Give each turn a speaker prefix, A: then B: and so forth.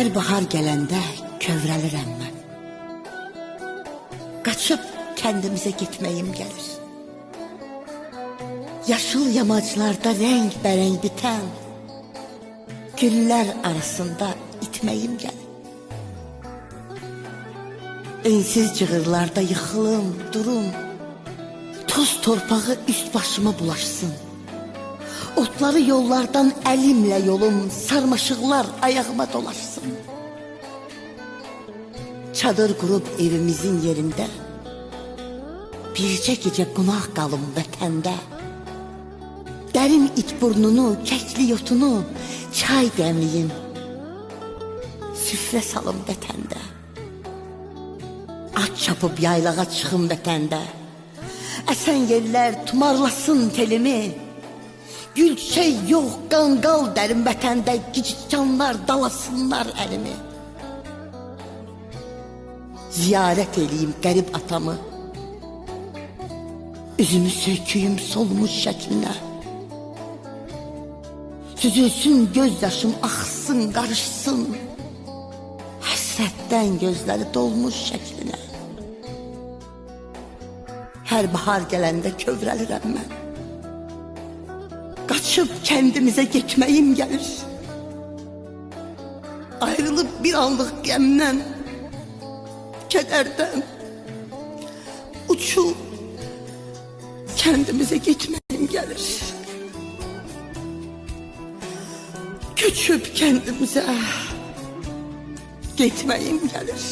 A: Her bahar gələndə kövrəlirəm mən. Qaçıb kəndimizə getməyim gəlir. Yaşıl yamaclarda rəngbərəng bitən güllər arasında itməyim gəlir. Ensiz cığırlarda yıxılım, durum, toz torpağı üst başıma bulaşsın. Otları yollardan əlimlə yolum, sarmaşıqlar ayağıma dolaşsın. Çadır qurub evimizin yerində, bircə gecə qonaq qalım vətəndə. Dərim it burnunu, kəkli yotunu, çay dəmliyim, süfrə salım vətəndə. At çapıb yaylağa çıxım vətəndə, əsən yerlər tumarlasın telimi. Gül çiçək yox, qanqal dərim vətəndə, gicikcanlar dalasınlar əlimi. Ziyarət eləyim qərib atamı, üzümü söküyüm solmuş şəklinə. Süzülsün göz yaşım, axsın, qarışsın, həsrətdən gözləri dolmuş şəklinə. Hər bahar gələndə kövrəlirəm mən. Qaçıb kəndimizə getməyim gəlir. Ayrılıb bir anlıq qəmdən, kədərdən, uçub kəndimizə getməyim gəlir. Köçüb kəndimizə getməyim gəlir.